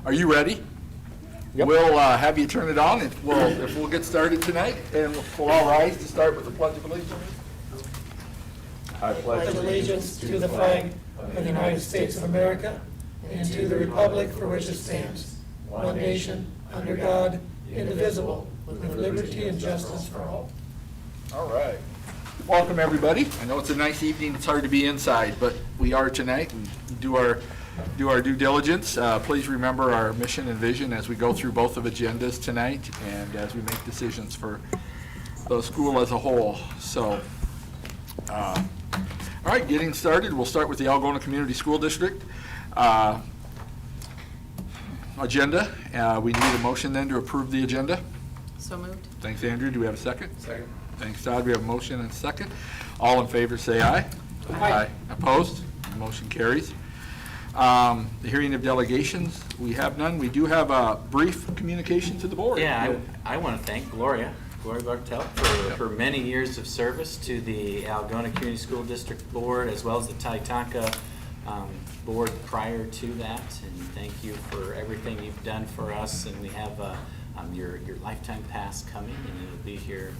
Are you ready? Yep. We'll have you turn it on, and we'll get started tonight, and we'll all rise to start with the Pledge of Allegiance. I pledge allegiance to the flag of the United States of America and to the republic for which it stands, one nation, under God, indivisible, with liberty and justice for all. All right. Welcome, everybody. I know it's a nice evening. It's hard to be inside, but we are tonight and do our due diligence. Please remember our mission and vision as we go through both of agendas tonight and as we make decisions for the school as a whole. So, all right, getting started. We'll start with the Algona Community School District agenda. We need a motion then to approve the agenda. So moved. Thanks, Andrew. Do we have a second? Second. Thanks, Todd. We have a motion and a second. All in favor, say aye. Aye. Opposed? Motion carries. The hearing of delegations, we have none. We do have a brief communication to the board. Yeah, I want to thank Gloria Bartel for her many years of service to the Algona Community School District Board as well as the Titanca Board prior to that. And thank you for everything you've done for us. And we have your lifetime pass coming, and it'll be here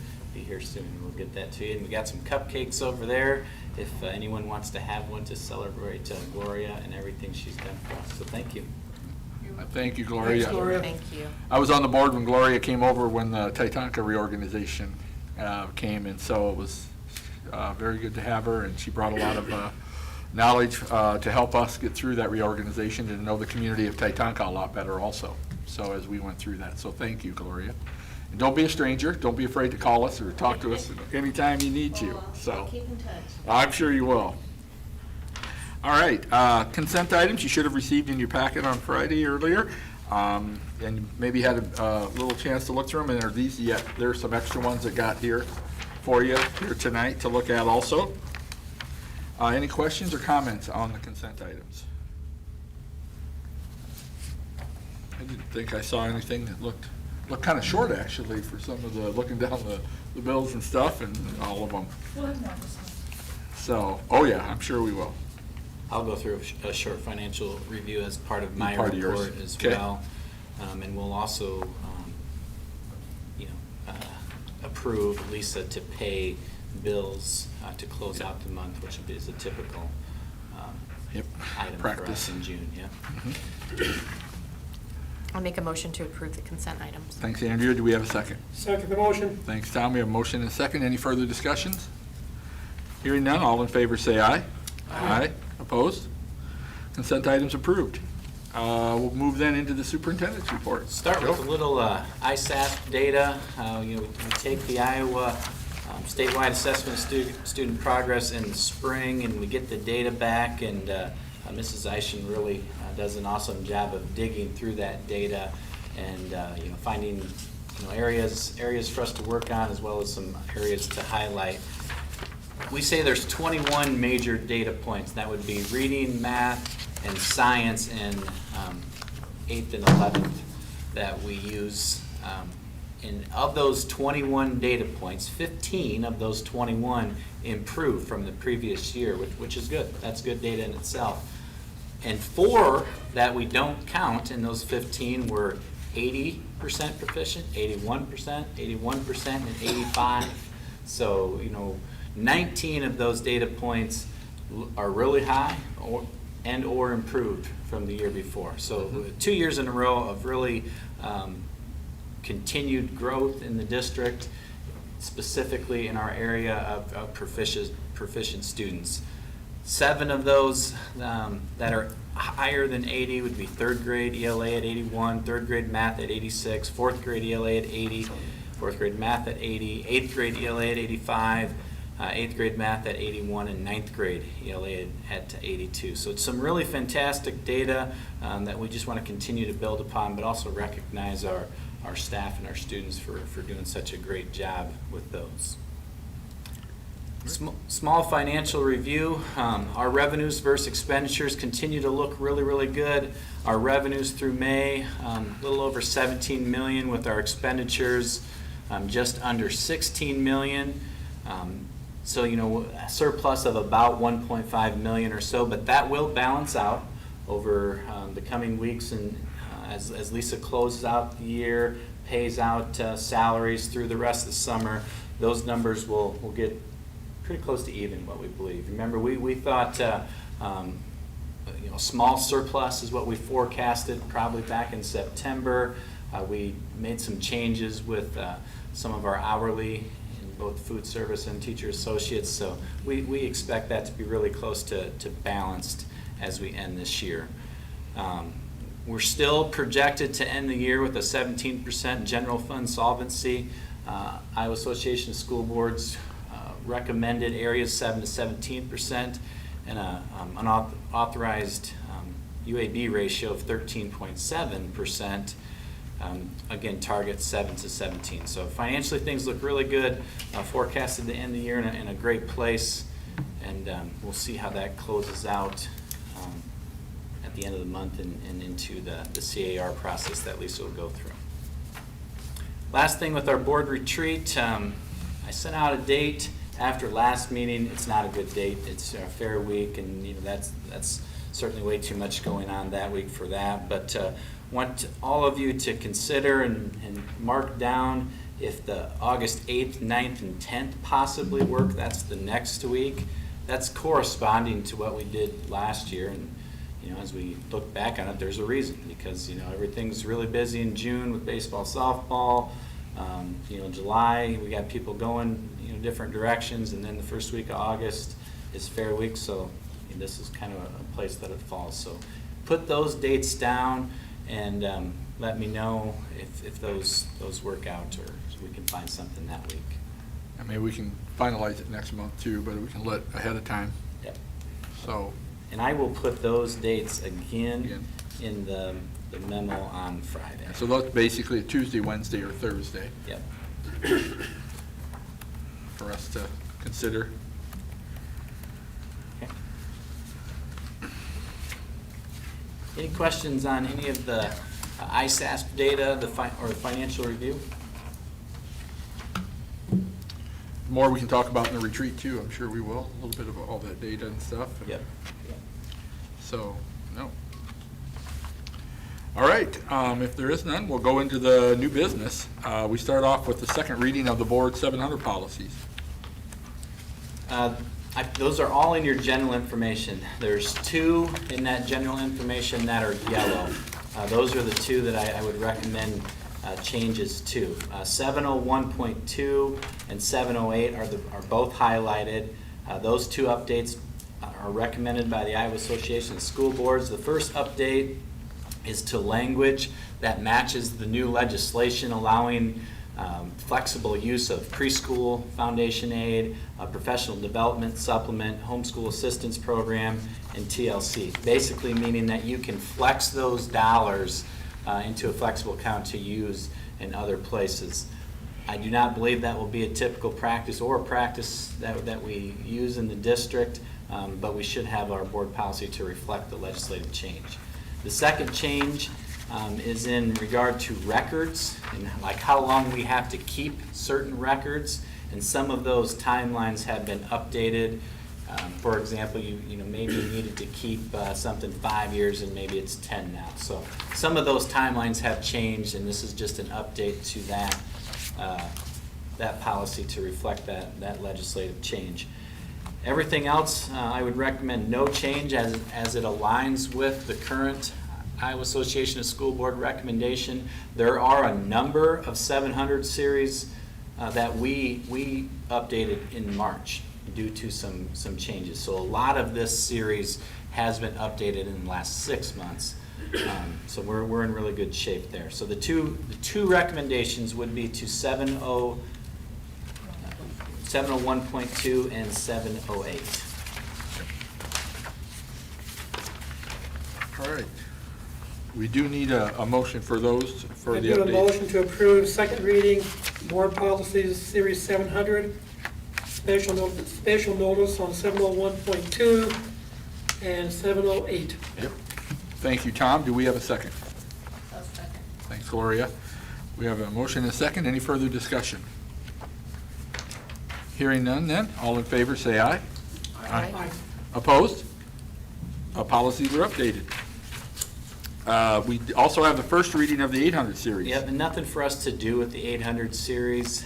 soon. We'll get that to you. And we got some cupcakes over there if anyone wants to have one to celebrate Gloria and everything she's done for us. So thank you. Thank you, Gloria. Thanks, Gloria. Thank you. I was on the board when Gloria came over when the Titanca reorganization came, and so it was very good to have her, and she brought a lot of knowledge to help us get through that reorganization and know the community of Titanca a lot better also, so as we went through that. So thank you, Gloria. And don't be a stranger. Don't be afraid to call us or talk to us anytime you need to. So Keep in touch. I'm sure you will. All right, consent items you should have received in your packet on Friday earlier, and maybe had a little chance to look through them. And are these yet? There are some extra ones that got here for you here tonight to look at also. Any questions or comments on the consent items? I didn't think I saw anything that looked kind of short, actually, for some of the, looking down the bills and stuff and all of them. So, oh yeah, I'm sure we will. I'll go through a short financial review as part of my Part of report yours. as Okay. well. And we'll also, approve Lisa to pay bills to close out the month, which is a typical item for us Practice. in June, yeah. I'll make a motion to approve the consent items. Thanks, Andrea. Do we have a second? Second the motion. Thanks, Tom. We have a motion and a second. Any further discussions? Hearing none, all in favor say aye. Aye. Opposed? Consent items approved. We'll move then into the superintendent's report. Start with a little ISAP data. We take the Iowa statewide assessment of student progress in the spring, and we get the data back, and Mrs. Eischen really does an awesome job of digging through that data and finding areas for us to work on, as well as some areas to highlight. We say there's 21 major data points. That would be reading, math, and science in 8th and 11th that we use. And of those 21 data points, 15 of those 21 improved from the previous year, which is good. That's good data in itself. And 4 that we don't count in those 15 were 80% proficient, 81%, 81%, and 85. So, 19 of those data points are really high or improved from the year before. So 2 years in a row of really continued growth in the district, specifically in our area of proficient students. 7 of those that are higher than 80 would be 3rd grade ELA at 81, 3rd grade math at 86, 4th grade ELA at 80, 4th grade math at 80, 8th grade ELA at 85, 8th grade math at 81, and 9th grade ELA at 82. So it's some really fantastic data that we just want to continue to build upon, but also recognize our staff and our students for doing such a great job with those. Small financial review. Our revenues versus expenditures continue to look really, really good. Our revenues through May, a little over $17 million, with our expenditures just under $16 million. So, a surplus of about $1.5 million or so, but that will balance out over the coming weeks and as Lisa closes out the year, pays out salaries through the rest of the summer, those numbers will get pretty close to even, what we believe. Remember, we thought small surplus is what we forecasted probably back in September. We made some changes with some of our hourly in both food service and teacher associates, so we expect that to be really close to balanced as we end this year. We're still projected to end the year with a 17% general fund solvency. Iowa Association of School Boards recommended areas 7 to 17%, and an authorized UAB ratio of 13.7%. Again, target 7 to 17. So financially, things look really good. Forecasted to end the year in a great place, and we'll see how that closes out at the end of the month and into the CAR process that Lisa will go through. Last thing with our board retreat, I sent out a date after last meeting. It's not a good date. It's a fair week, and that's certainly way too much going on that week for that. But want all of you to consider and mark down if the August 8th, 9th, and 10th possibly work. That's the next week. That's corresponding to what we did last year, and as we look back on it, there's a reason, because everything's really busy in June with baseball, softball. July we got people going different directions, and then the first week of August is Fair Week, so this is kind of a place that it falls. So put those dates down and let me know if those work out, or we can find something that week. I mean, we can finalize it next month too, but we can let ahead of time. Yep. So. And I will put those dates again in the memo on Friday. So that's basically a Tuesday, Wednesday, or Thursday. Yep. For us to consider. Okay. Any questions on any of the ISASP data, or the financial review? More we can talk about in the retreat too, I'm sure we will, a little bit of all that data and stuff. Yep. So, no. All right, if there is none, we'll go into the new business. We start off with the second reading of the board 700 policies. Those are all in your general information. There's two in that general information that are yellow. Those are the two that I would recommend changes to. 701.2 and 708 are both highlighted. Those two updates are recommended by the Iowa Association of School Boards. The first update is to language that matches the new legislation allowing flexible use of preschool foundation aid, professional development supplement, homeschool assistance program, and TLC. Basically meaning that you can flex those dollars into a flexible account to use in other places. I do not believe that will be a typical practice or a practice that we use in the district, but we should have our board policy to reflect the legislative change. The second change is in regard to records and like how long we have to keep certain records, and some of those timelines have been updated. For example, you maybe you needed to keep something 5 years and maybe it's 10 now. So some of those timelines have changed, and this is just an update to that policy to reflect that legislative change. Everything else, I would recommend no change as it aligns with the current Iowa Association of School Board recommendation. There are a number of 700 series that we updated in March due to some changes. So a lot of this series has been updated in the last 6 months. So we're in really good shape there. So the two recommendations would be to 701.2 and 708. All right. We do need a motion for those, for I the do a update. motion to approve second reading, board policies, series 700, special notice on 701.2 and 708. Yep. Thank you, Tom. Do we have a second? I'll second. Thanks, Gloria. We have a motion and a second. Any further discussion? Hearing none then, all in favor say aye. Aye. Opposed? Policies are updated. We also have the first reading of the 800 series. Yep, and nothing for us to do with the 800 series.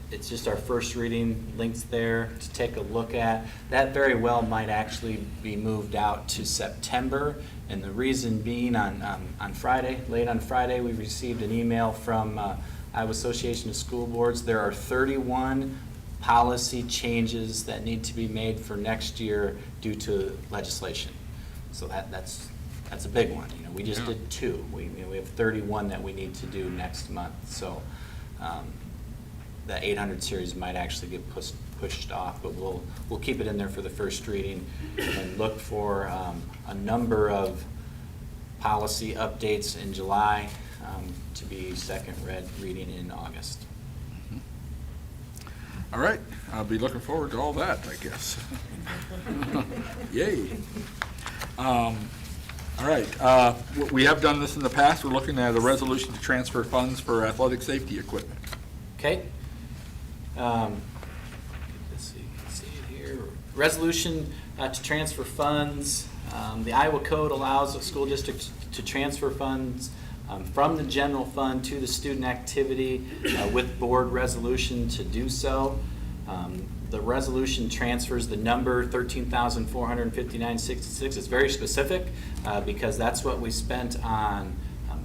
It's just our first reading, links there to take a look at. That very well might actually be moved out to September, and the reason being on Friday, late on Friday, we received an email from Iowa Association of School Boards. There are 31 policy changes that need to be made for next year due to legislation. So that's a big one. You know, we just did 2. We have 31 that we need to do next month. So the 800 series might actually get pushed off, but we'll keep it in there for the first reading and look for a number of policy updates in July to be second reading in August. All right, I'll be looking forward to all that, I guess. Yay. All right, we have done this in the past. We're looking at a resolution to transfer funds for athletic safety equipment. Okay. Let's see it here. Resolution to transfer funds. The Iowa Code allows a school district to transfer funds from the general fund to the student activity with board resolution to do so. The resolution transfers the number $13,459.66. It's very specific because that's what we spent on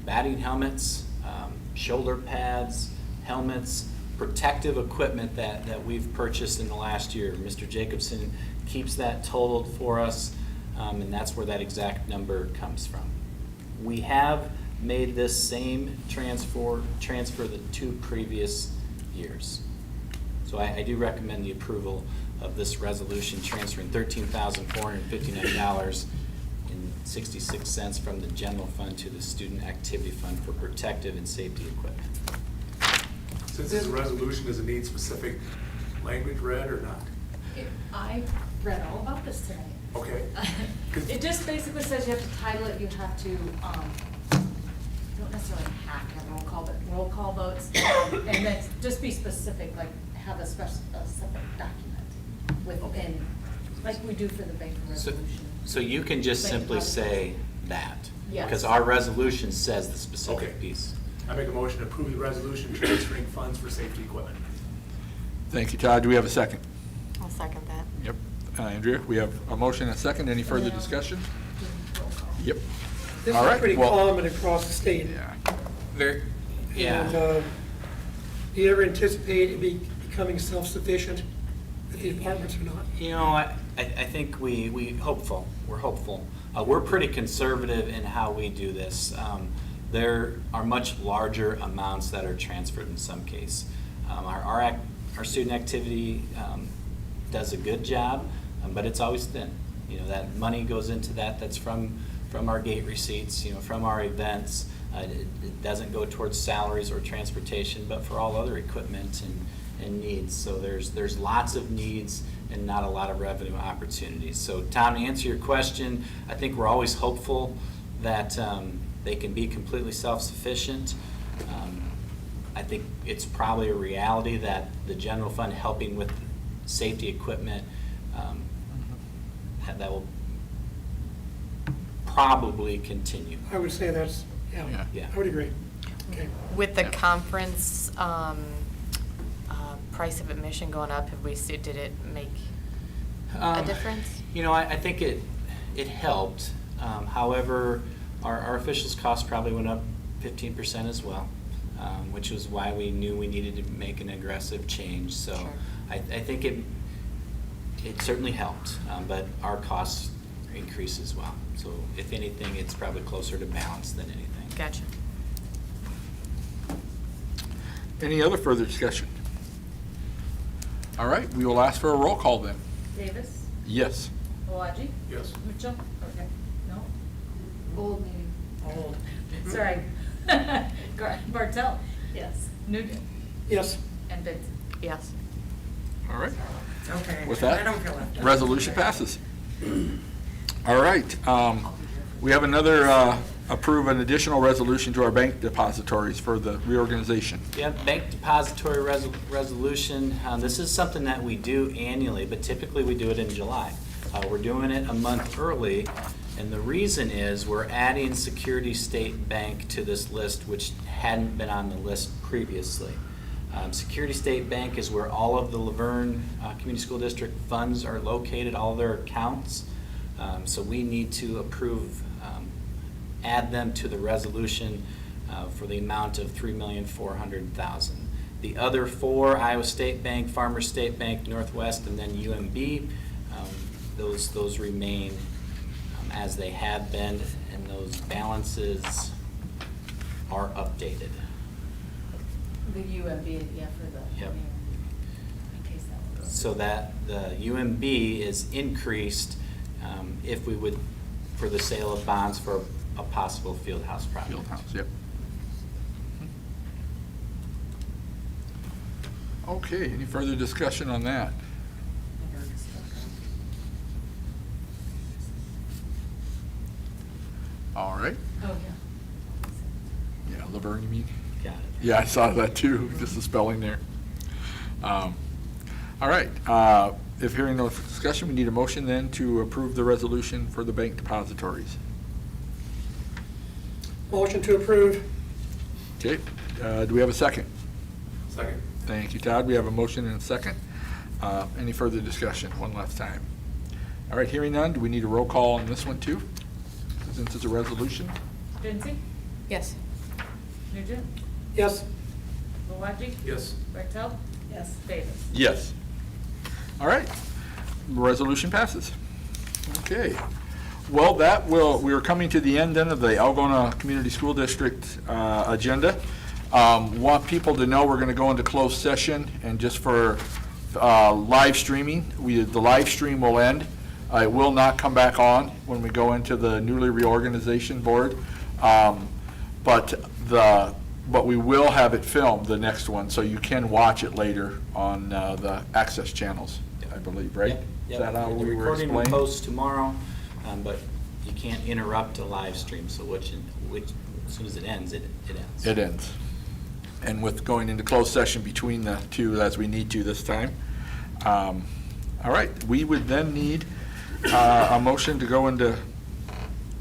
batting helmets, shoulder pads, helmets, protective equipment that we've purchased in the last year. Mr. Jacobson keeps that totaled for us, and that's where that exact number comes from. We have made this same transfer the 2 previous years. So I do recommend the approval of this resolution transferring $13,459.66 from the general fund to the student activity fund for protective and safety equipment. Since this resolution, does it need specific language read or not? I read all about this tonight. Okay. It just basically says you have to title it, you have to, you don't necessarily have to have roll call, but roll call votes. And then just be specific, like have a separate document within, like we do for the bank resolution. So you can just Bank simply deposit. say that. Yes. Because our resolution says the specific Okay. piece. I make a motion to approve the resolution transferring funds for safety equipment. Thank you, Todd. Do we have a second? I'll second that. Yep. Andrea, we have a motion and a second. Any further Yeah. discussion? Roll call. Yep. This All is right, pretty well- common across the state. Yeah. Very, And do you ever anticipate it becoming self-sufficient at the departments or not? You know, I think we're hopeful. We're pretty conservative in how we do this. There are much larger amounts that are transferred in some case. Our student activity does a good job, but it's always thin. You know, that money goes into that's from our gate receipts, you know, from our events. It doesn't go towards salaries or transportation, but for all other equipment and needs. So there's lots of needs and not a lot of revenue opportunities. So Tom, to answer your question, I think we're always hopeful that they can be completely self-sufficient. I think it's probably a reality that the general fund helping with safety equipment, that will probably continue. I would say that's, Yeah. Yeah. I would agree. Okay. With the Yeah. conference price of admission going up, did it make a difference? You know, I think it helped. However, our officials' costs probably went up 15% as well, which was why we knew we needed to make an aggressive change. So Sure. I think it certainly helped, but our costs increased as well. So if anything, it's probably closer to balance than anything. Gotcha. Any other further discussion? All right, we will ask for a roll call then. Davis, Yes. Balaji, Yes. Mitchell, okay, no? Old meeting. Old. Sorry. Bartel? Yes. Nugent? Yes. And Benson? Yes. All right. Okay. With that, I don't feel left out. resolution passes. All right, we have another, approve an additional resolution to our bank depositories for the reorganization. Yeah, bank depository resolution. This is something that we do annually, but typically we do it in July. We're doing it a month early And the reason is we're adding Security State Bank to this list, which hadn't been on the list previously. Security State Bank is where all of the Laverne Community School District funds are located, all their accounts. So we need to approve, add them to the resolution for the amount of $3,400,000. The other four, Iowa State Bank, Farmers State Bank, Northwest, and then UMB, those remain as they have been, and those balances are updated. The UMB, yeah, for the. Yep. In case that was. So that the UMB is increased if we would, for the sale of bonds for a possible field house project. Field house, yep. Okay, any further discussion on that? All right. Oh, yeah. Yeah, Laverne, you mean? Got it. Yeah, I saw that too, just the spelling there. All right, if hearing no discussion, we need a motion then to approve the resolution for the bank depositories. Motion to approve. Okay, do we have a second? Second. Thank you, Todd. We have a motion and a second. Any further discussion, one last time? All right, hearing none, do we need a roll call on this one too? Since it's a resolution? Vinci, Yes. Nugent, Yes. Mawaji, Yes. Rechtel. Yes. Davis. Yes. All right, resolution passes. Okay. Well, we are coming to the end then of the Algona Community School District agenda. Want people to know we're going to go into closed session, and just for live streaming, the live stream will end. It will not come back on when we go into the newly reorganization board. But we will have it filmed, the next one, so you can watch it later on the access channels, I believe, right? Yep, Is that how The we were recording will explained? post tomorrow, but you can't interrupt a live stream, so as soon as it ends, it ends. It ends. And with going into closed session between the two, as we need to this time. All right, we would then need a motion to go into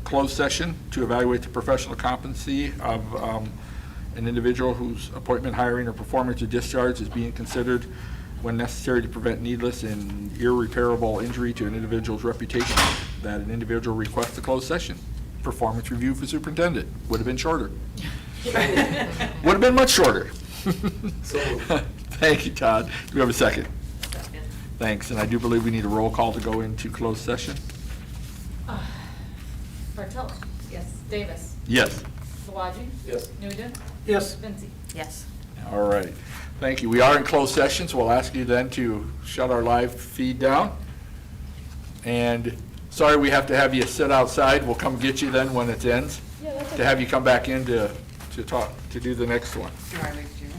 closed session to evaluate the professional competency of an individual whose appointment, hiring, or performance or discharge is being considered when necessary to prevent needless and irreparable injury to an individual's reputation, that an individual requests a closed session. Performance review for superintendent would have been shorter. Would have been much shorter. So Thank you, Todd. Do we have a second? Second. Thanks, and I do believe we need a roll call to go into closed session. Rechtel. Yes. Davis. Yes. Mawaji. Yes. Nugent. Yes. Vinci. Yes. All right. Thank you. We are in closed session, so we'll ask you then to shut our live feed down. And sorry we have to have you sit outside. We'll come get you then when it ends, to have you come back in to talk, to do the next one. Do I leave June?